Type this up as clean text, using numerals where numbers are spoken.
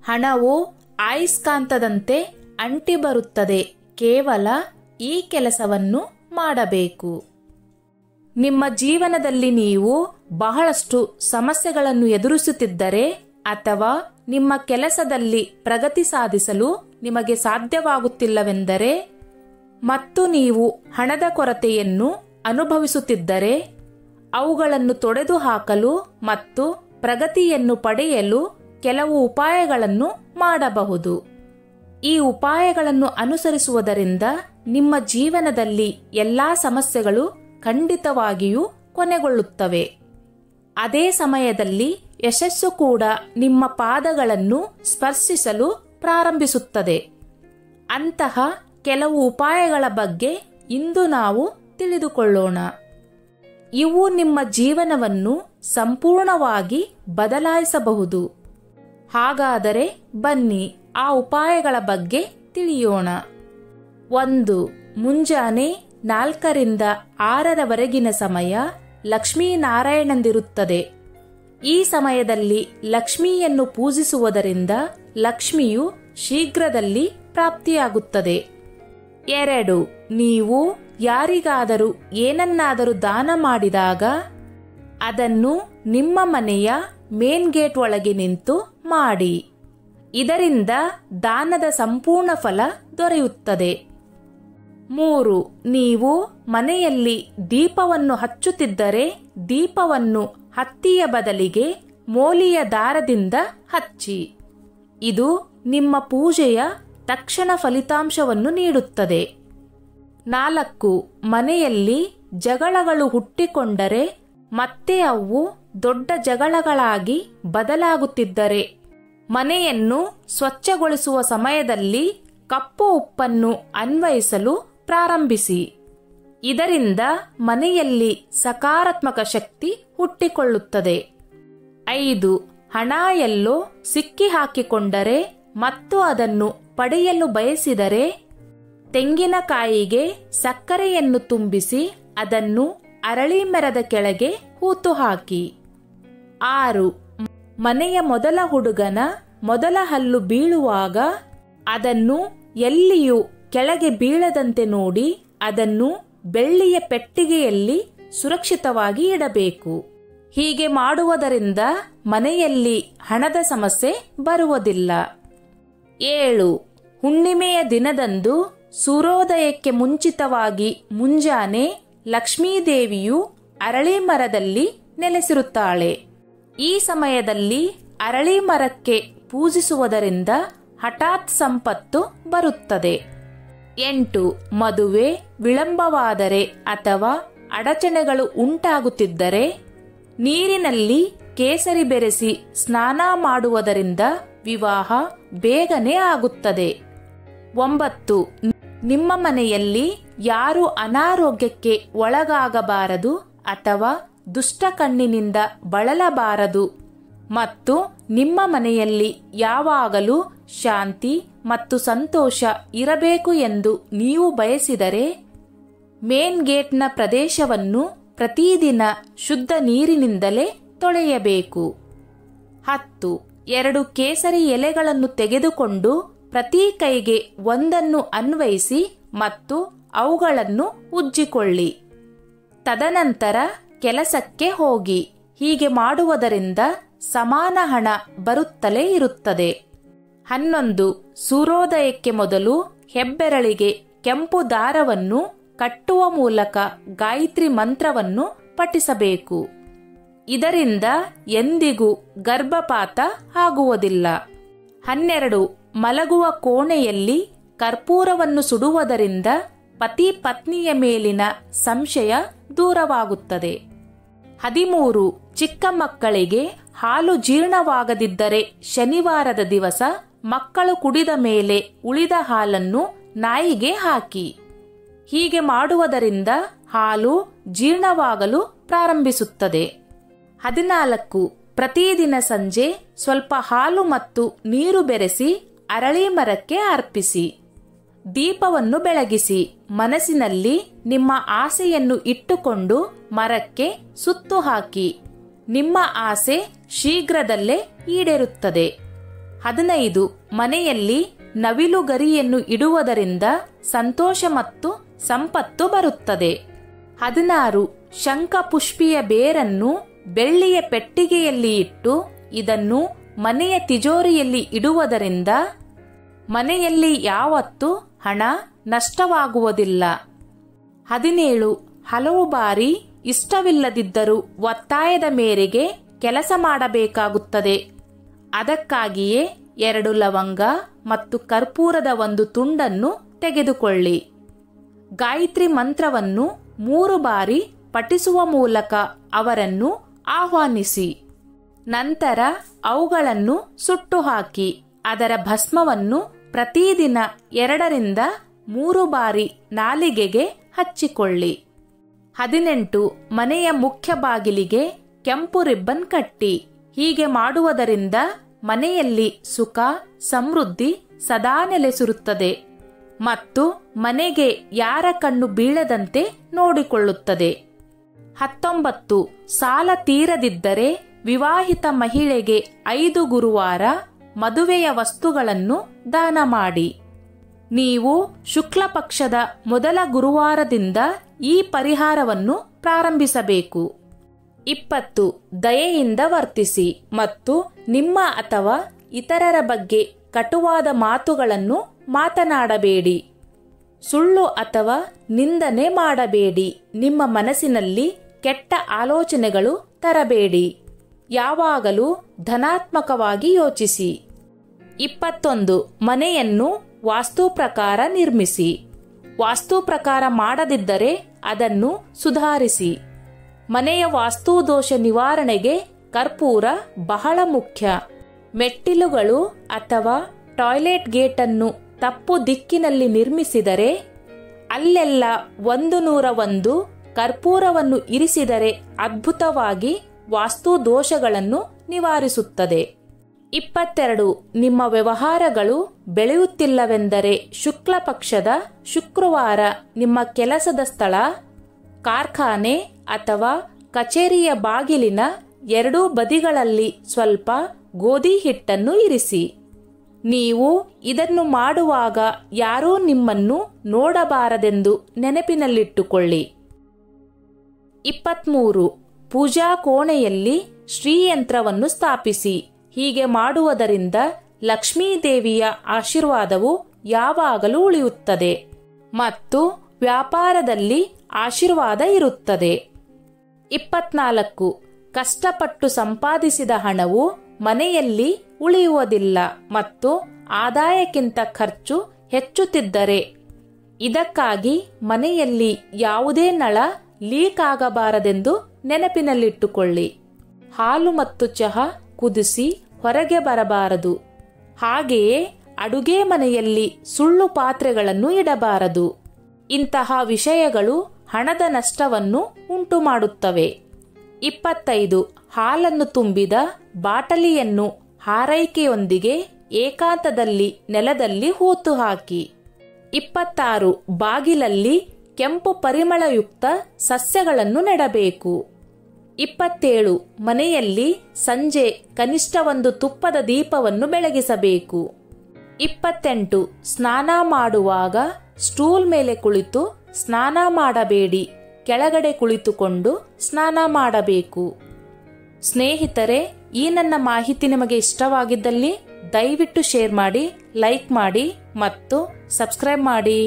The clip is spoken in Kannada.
ಹಣವು ಅಯಸ್ಕಾಂತದಂತೆ ಅಂಟಿ ಬರುತ್ತದೆ. ಕೇವಲ ಈ ಕೆಲಸವನ್ನು ಮಾಡಬೇಕು. ನಿಮ್ಮ ಜೀವನದಲ್ಲಿ ನೀವು ಬಹಳಷ್ಟು ಸಮಸ್ಯೆಗಳನ್ನು ಎದುರಿಸುತ್ತಿದ್ದರೆ ಅಥವಾ ನಿಮ್ಮ ಕೆಲಸದಲ್ಲಿ ಪ್ರಗತಿ ಸಾಧಿಸಲು ನಿಮಗೆ ಸಾಧ್ಯವಾಗುತ್ತಿಲ್ಲವೆಂದರೆ ಮತ್ತು ನೀವು ಹಣದ ಕೊರತೆಯನ್ನು ಅನುಭವಿಸುತ್ತಿದ್ದರೆ ಅವುಗಳನ್ನು ತೊಡೆದುಹಾಕಲು ಮತ್ತು ಪ್ರಗತಿಯನ್ನು ಪಡೆಯಲು ಕೆಲವು ಉಪಾಯಗಳನ್ನು ಮಾಡಬಹುದು. ಈ ಉಪಾಯಗಳನ್ನು ಅನುಸರಿಸುವುದರಿಂದ ನಿಮ್ಮ ಜೀವನದಲ್ಲಿ ಎಲ್ಲಾ ಸಮಸ್ಯೆಗಳು ಖಂಡಿತವಾಗಿಯೂ ಕೊನೆಗೊಳ್ಳುತ್ತವೆ. ಅದೇ ಸಮಯದಲ್ಲಿ ಯಶಸ್ಸು ಕೂಡ ನಿಮ್ಮ ಪಾದಗಳನ್ನು ಸ್ಪರ್ಶಿಸಲು ಪ್ರಾರಂಭಿಸುತ್ತದೆ. ಅಂತಹ ಕೆಲವು ಉಪಾಯಗಳ ಬಗ್ಗೆ ಇಂದು ನಾವು ತಿಳಿದುಕೊಳ್ಳೋಣ. ಇವು ನಿಮ್ಮ ಜೀವನವನ್ನು ಸಂಪೂರ್ಣವಾಗಿ ಬದಲಾಯಿಸಬಹುದು. ಹಾಗಾದರೆ ಬನ್ನಿ ಆ ಉಪಾಯಗಳ ಬಗ್ಗೆ ತಿಳಿಯೋಣ. 1. ಮುಂಜಾನೆ 4ರಿಂದ 6ರವರೆಗಿನ ಸಮಯ ಲಕ್ಷ್ಮೀನಾರಾಯಣಂದಿರುತ್ತದೆ. ಈ ಸಮಯದಲ್ಲಿ ಲಕ್ಷ್ಮಿಯನ್ನು ಪೂಜಿಸುವುದರಿಂದ ಲಕ್ಷ್ಮಿಯು ಶೀಘ್ರದಲ್ಲಿ ಪ್ರಾಪ್ತಿಯಾಗುತ್ತದೆ. 2. ನೀವು ಯಾರಿಗಾದರೂ ಏನನ್ನಾದರೂ ದಾನ ಮಾಡಿದಾಗ ಅದನ್ನು ನಿಮ್ಮ ಮನೆಯ ಮೇನ್ ಗೇಟ್ ಒಳಗೆ ನಿಂತು ಮಾಡಿ. ಇದರಿಂದ ದಾನದ ಸಂಪೂರ್ಣ ಫಲ ದೊರೆಯುತ್ತದೆ. 3. ನೀವು ಮನೆಯಲ್ಲಿ ದೀಪವನ್ನು ಹಚ್ಚುತ್ತಿದ್ದರೆ ದೀಪವನ್ನು ಹತ್ತಿಯ ಬದಲಿಗೆ ಮೋಲಿಯ ದಾರದಿಂದ ಹಚ್ಚಿ. ಇದು ನಿಮ್ಮ ಪೂಜೆಯ ತಕ್ಷಣ ಫಲಿತಾಂಶವನ್ನು ನೀಡುತ್ತದೆ. 4. ಮನೆಯಲ್ಲಿ ಜಗಳಗಳು ಹುಟ್ಟಿಕೊಂಡರೆ ಮತ್ತೆ ಅವು ದೊಡ್ಡ ಜಗಳಗಳಾಗಿ ಬದಲಾಗುತ್ತಿದ್ದರೆ ಮನೆಯನ್ನು ಸ್ವಚ್ಛಗೊಳಿಸುವ ಸಮಯದಲ್ಲಿ ಕಪ್ಪು ಉಪ್ಪನ್ನು ಅನ್ವಯಿಸಲು ಪ್ರಾರಂಭಿಸಿ. ಇದರಿಂದ ಮನೆಯಲ್ಲಿ ಸಕಾರಾತ್ಮಕ ಶಕ್ತಿ ಹುಟ್ಟಿಕೊಳ್ಳುತ್ತದೆ. 5. ಹಣ ಎಲ್ಲೋ ಸಿಕ್ಕಿ ಹಾಕಿಕೊಂಡರೆ ಮತ್ತು ಅದನ್ನು ಪಡೆಯಲು ಬಯಸಿದರೆ ತೆಂಗಿನಕಾಯಿಗೆ ಸಕ್ಕರೆಯನ್ನು ತುಂಬಿಸಿ ಅದನ್ನು ಅರಳಿ ಮರದ ಕೆಳಗೆ ಹೂತು ಹಾಕಿ. 6. ಮನೆಯ ಮೊದಲ ಹುಡುಗನ ಮೊದಲ ಹಲ್ಲು ಬೀಳುವಾಗ ಅದನ್ನು ಎಲ್ಲಿಯೂ ಕೆಳಗೆ ಬೀಳದಂತೆ ನೋಡಿ ಅದನ್ನು ಬೆಳ್ಳಿಯ ಪೆಟ್ಟಿಗೆಯಲ್ಲಿ ಸುರಕ್ಷಿತವಾಗಿ ಇಡಬೇಕು. ಹೀಗೆ ಮಾಡುವುದರಿಂದ ಮನೆಯಲ್ಲಿ ಹಣದ ಸಮಸ್ಯೆ ಬರುವುದಿಲ್ಲ. 7. ಹುಣ್ಣಿಮೆಯ ದಿನದಂದು ಸೂರ್ಯೋದಯಕ್ಕೆ ಮುಂಚಿತವಾಗಿ ಮುಂಜಾನೆ ಲಕ್ಷ್ಮೀದೇವಿಯು ಅರಳಿ ಮರದಲ್ಲಿ ನೆಲೆಸಿರುತ್ತಾಳೆ. ಈ ಸಮಯದಲ್ಲಿ ಅರಳಿ ಮರಕ್ಕೆ ಪೂಜಿಸುವುದರಿಂದ ಹಠಾತ್ ಸಂಪತ್ತು ಬರುತ್ತದೆ. 8. ಮದುವೆ ವಿಳಂಬವಾದರೆ ಅಥವಾ ಅಡಚಣೆಗಳು ಉಂಟಾಗುತ್ತಿದ್ದರೆ ನೀರಿನಲ್ಲಿ ಕೇಸರಿ ಬೆರೆಸಿ ಸ್ನಾನ ಮಾಡುವುದರಿಂದ ವಿವಾಹ ಬೇಗನೆ ಆಗುತ್ತದೆ. 9. ನಿಮ್ಮ ಮನೆಯಲ್ಲಿ ಯಾರು ಅನಾರೋಗ್ಯಕ್ಕೆ ಒಳಗಾಗಬಾರದು ಅಥವಾ ದುಷ್ಟ ಕಣ್ಣಿನಿಂದ ಬಳಲಬಾರದು ಮತ್ತು ನಿಮ್ಮ ಮನೆಯಲ್ಲಿ ಯಾವಾಗಲೂ ಶಾಂತಿ ಮತ್ತು ಸಂತೋಷ ಇರಬೇಕು ಎಂದು ನೀವು ಬಯಸಿದರೆ ಮೇನ್ ಗೇಟ್ನ ಪ್ರದೇಶವನ್ನು ಪ್ರತಿದಿನ ಶುದ್ಧ ನೀರಿನಿಂದಲೇ ತೊಳೆಯಬೇಕು. 10. 2 ಕೇಸರಿ ಎಲೆಗಳನ್ನು ತೆಗೆದುಕೊಂಡು ಪ್ರತಿ ಕೈಗೆ ಒಂದನ್ನು ಅನ್ವಯಿಸಿ ಮತ್ತು ಅವುಗಳನ್ನು ಉಜ್ಜಿಕೊಳ್ಳಿ. ತದನಂತರ ಕೆಲಸಕ್ಕೆ ಹೋಗಿ. ಹೀಗೆ ಮಾಡುವುದರಿಂದ ಸಮಾನ ಹಣ ಬರುತ್ತಲೇ ಇರುತ್ತದೆ. 11. ಸೂರ್ಯೋದಯಕ್ಕೆ ಮೊದಲು ಹೆಬ್ಬೆರಳಿಗೆ ಕೆಂಪು ದಾರವನ್ನು ಕಟ್ಟುವ ಮೂಲಕ ಗಾಯತ್ರಿ ಮಂತ್ರವನ್ನು ಪಠಿಸಬೇಕು. ಇದರಿಂದ ಎಂದಿಗೂ ಗರ್ಭಪಾತ ಆಗುವುದಿಲ್ಲ. 12. ಮಲಗುವ ಕೋಣೆಯಲ್ಲಿ ಕರ್ಪೂರವನ್ನು ಸುಡುವುದರಿಂದ ಪತಿ ಪತ್ನಿಯ ಮೇಲಿನ ಸಂಶಯ ದೂರವಾಗುತ್ತದೆ. 13. ಚಿಕ್ಕ ಮಕ್ಕಳಿಗೆ ಹಾಲು ಜೀರ್ಣವಾಗದಿದ್ದರೆ ಶನಿವಾರದ ದಿವಸ ಮಕ್ಕಳು ಕುಡಿದ ಮೇಲೆ ಉಳಿದ ಹಾಲನ್ನು ನಾಯಿಗೆ ಹಾಕಿ. ಹೀಗೆ ಮಾಡುವುದರಿಂದ ಹಾಲು ಜೀರ್ಣವಾಗಲು ಪ್ರಾರಂಭಿಸುತ್ತದೆ. 14. ಪ್ರತಿದಿನ ಸಂಜೆ ಸ್ವಲ್ಪ ಹಾಲು ಮತ್ತು ನೀರು ಬೆರೆಸಿ ಅರಳಿ ಮರಕ್ಕೆ ಅರ್ಪಿಸಿ. ದೀಪವನ್ನು ಬೆಳಗಿಸಿ ಮನಸ್ಸಿನಲ್ಲಿ ನಿಮ್ಮ ಆಸೆಯನ್ನು ಇಟ್ಟುಕೊಂಡು ಮರಕ್ಕೆ ಸುತ್ತು ಹಾಕಿ. ನಿಮ್ಮ ಆಸೆ ಶೀಘ್ರದಲ್ಲೇ ಈಡೇರುತ್ತದೆ. 15 ಮನೆಯಲ್ಲಿ ನವಿಲುಗರಿಯನ್ನು ಇಡುವುದರಿಂದ ಸಂತೋಷ ಮತ್ತು ಸಂಪತ್ತು ಬರುತ್ತದೆ. 16 ಶಂಖಪುಷ್ಪಿಯ ಬೇರನ್ನು ಬೆಳ್ಳಿಯ ಪೆಟ್ಟಿಗೆಯಲ್ಲಿ ಇಟ್ಟು ಇದನ್ನು ಮನೆಯ ತಿಜೋರಿಯಲ್ಲಿ ಇಡುವುದರಿಂದ ಮನೆಯಲ್ಲಿ ಯಾವತ್ತೂ ಹಣ ನಷ್ಟವಾಗುವುದಿಲ್ಲ. 17 ಹಲವು ಬಾರಿ ಇಷ್ಟವಿಲ್ಲದಿದ್ದರೂ ಒತ್ತಾಯದ ಮೇರೆಗೆ ಕೆಲಸ ಮಾಡಬೇಕಾಗುತ್ತದೆ. ಅದಕ್ಕಾಗಿಯೇ 2 ಲವಂಗ ಮತ್ತು ಕರ್ಪೂರದ 1 ತುಂಡನ್ನು ತೆಗೆದುಕೊಳ್ಳಿ. ಗಾಯತ್ರಿ ಮಂತ್ರವನ್ನು 3 ಬಾರಿ ಪಠಿಸುವ ಮೂಲಕ ಅವರನ್ನು ಆಹ್ವಾನಿಸಿ. ನಂತರ ಅವುಗಳನ್ನು ಸುಟ್ಟು ಹಾಕಿ ಅದರ ಭಸ್ಮವನ್ನು ಪ್ರತಿದಿನ 2 ರಿಂದ 3 ಬಾರಿ ನಾಲಿಗೆಗೆ ಹಚ್ಚಿಕೊಳ್ಳಿ. 18 ಮನೆಯ ಮುಖ್ಯ ಬಾಗಿಲಿಗೆ ಕೆಂಪು ರಿಬ್ಬನ್ ಕಟ್ಟಿ. ಹೀಗೆ ಮಾಡುವುದರಿಂದ ಮನೆಯಲ್ಲಿ ಸುಖ ಸಮೃದ್ಧಿ ಸದಾ ನೆಲೆಸಿರುತ್ತದೆ ಮತ್ತು ಮನೆಗೆ ಯಾರ ಕಣ್ಣು ಬೀಳದಂತೆ ನೋಡಿಕೊಳ್ಳುತ್ತದೆ. 19 ಸಾಲ ತೀರದಿದ್ದರೆ ವಿವಾಹಿತ ಮಹಿಳೆಗೆ 5 ಗುರುವಾರ ಮದುವೆಯ ವಸ್ತುಗಳನ್ನು ದಾನ ಮಾಡಿ. ನೀವು ಶುಕ್ಲ ಪಕ್ಷದ ಮೊದಲ ಗುರುವಾರದಿಂದ ಈ ಪರಿಹಾರವನ್ನು ಪ್ರಾರಂಭಿಸಬೇಕು. 20 ದಯೆಯಿಂದ ವರ್ತಿಸಿ ಮತ್ತು ನಿಮ್ಮ ಅಥವಾ ಇತರರ ಬಗ್ಗೆ ಕಟುವಾದ ಮಾತುಗಳನ್ನು ಮಾತನಾಡಬೇಡಿ. ಸುಳ್ಳು ಅಥವಾ ನಿಂದನೆ ಮಾಡಬೇಡಿ. ನಿಮ್ಮ ಮನಸ್ಸಿನಲ್ಲಿ ಕೆಟ್ಟ ಆಲೋಚನೆಗಳು ತರಬೇಡಿ. ಯಾವಾಗಲೂ ಧನಾತ್ಮಕವಾಗಿ ಯೋಚಿಸಿ. 21 ಮನೆಯನ್ನು ವಾಸ್ತು ಪ್ರಕಾರ ನಿರ್ಮಿಸಿ. ವಾಸ್ತು ಪ್ರಕಾರ ಮಾಡದಿದ್ದರೆ ಅದನ್ನು ಸುಧಾರಿಸಿ. ಮನೆಯ ವಾಸ್ತು ದೋಷ ನಿವಾರಣೆಗೆ ಕರ್ಪೂರ ಬಹಳ ಮುಖ್ಯ. ಮೆಟ್ಟಿಲುಗಳು ಅಥವಾ ಟಾಯ್ಲೆಟ್ ಗೇಟನ್ನು ತಪ್ಪು ದಿಕ್ಕಿನಲ್ಲಿ ನಿರ್ಮಿಸಿದರೆ ಅಲ್ಲೆಲ್ಲ 101 ಕರ್ಪೂರವನ್ನು ಇರಿಸಿದರೆ ಅದ್ಭುತವಾಗಿ ವಾಸ್ತು ದೋಷಗಳನ್ನು ನಿವಾರಿಸುತ್ತದೆ. 22 ನಿಮ್ಮ ವ್ಯವಹಾರಗಳು ಬೆಳೆಯುತ್ತಿಲ್ಲವೆಂದರೆ ಶುಕ್ಲ ಪಕ್ಷದ ಶುಕ್ರವಾರ ನಿಮ್ಮ ಕೆಲಸದ ಸ್ಥಳ, ಕಾರ್ಖಾನೆ ಅಥವಾ ಕಚೇರಿಯ ಬಾಗಿಲಿನ 2 ಬದಿಗಳಲ್ಲಿ ಸ್ವಲ್ಪ ಗೋಧಿ ಹಿಟ್ಟನ್ನು ಇರಿಸಿ. ನೀವು ಇದನ್ನು ಮಾಡುವಾಗ ಯಾರೂ ನಿಮ್ಮನ್ನು ನೋಡಬಾರದೆಂದು ನೆನಪಿನಲ್ಲಿಟ್ಟುಕೊಳ್ಳಿ. 23 ಪೂಜಾ ಕೋಣೆಯಲ್ಲಿ ಶ್ರೀಯಂತ್ರವನ್ನು ಸ್ಥಾಪಿಸಿ. ಹೀಗೆ ಮಾಡುವುದರಿಂದ ಲಕ್ಷ್ಮೀದೇವಿಯ ಆಶೀರ್ವಾದವು ಯಾವಾಗಲೂ ಉಳಿಯುತ್ತದೆ ಮತ್ತು ವ್ಯಾಪಾರದಲ್ಲಿ ಆಶೀರ್ವಾದ ಇರುತ್ತದೆ. 24 ಕಷ್ಟಪಟ್ಟು ಸಂಪಾದಿಸಿದ ಹಣವು ಮನೆಯಲ್ಲಿ ಉಳಿಯುವುದಿಲ್ಲ ಮತ್ತು ಆದಾಯಕ್ಕಿಂತ ಖರ್ಚು ಹೆಚ್ಚುತ್ತಿದ್ದರೆ ಇದಕ್ಕಾಗಿ ಮನೆಯಲ್ಲಿ ಯಾವುದೇ ನಳ ಲೀಕ್ ಆಗಬಾರದೆಂದು ನೆನಪಿನಲ್ಲಿಟ್ಟುಕೊಳ್ಳಿ. ಹಾಲು ಮತ್ತು ಚಹಾ ಕುದಿಸಿ ಹೊರಗೆ ಬರಬಾರದು. ಹಾಗೆಯೇ ಅಡುಗೆ ಮನೆಯಲ್ಲಿ ಸುಳ್ಳು ಪಾತ್ರೆಗಳನ್ನು ಇಡಬಾರದು. ಇಂತಹ ವಿಷಯಗಳು ಹಣದ ನಷ್ಟವನ್ನು ಉಂಟುಮಾಡುತ್ತವೆ. 25 ಹಾಲನ್ನು ತುಂಬಿದ ಬಾಟಲಿಯನ್ನು ಹಾರೈಕೆಯೊಂದಿಗೆ ಏಕಾಂತದಲ್ಲಿ ನೆಲದಲ್ಲಿ ಹೂತು ಹಾಕಿ. 26 ಬಾಗಿಲಲ್ಲಿ ಕೆಂಪು ಪರಿಮಳಯುಕ್ತ ಸಸ್ಯಗಳನ್ನು ನೆಡಬೇಕು. 27 ಮನೆಯಲ್ಲಿ ಸಂಜೆ ಕನಿಷ್ಠ 1 ತುಪ್ಪದ ದೀಪವನ್ನು ಬೆಳಗಿಸಬೇಕು. 28 ಸ್ನಾನ ಮಾಡುವಾಗ ಸ್ಟೂಲ್ ಮೇಲೆ ಕುಳಿತು ಸ್ನಾನ ಮಾಡಬೇಡಿ. ಕೆಳಗಡೆ ಕುಳಿತುಕೊಂಡು ಸ್ನಾನ ಮಾಡಬೇಕು. ಸ್ನೇಹಿತರೆ, ಈ ನನ್ನ ಮಾಹಿತಿ ನಿಮಗೆ ಇಷ್ಟವಾಗಿದ್ದಲ್ಲಿ ದಯವಿಟ್ಟು ಶೇರ್ ಮಾಡಿ, ಲೈಕ್ ಮಾಡಿ ಮತ್ತು ಸಬ್ಸ್ಕ್ರೈಬ್ ಮಾಡಿ.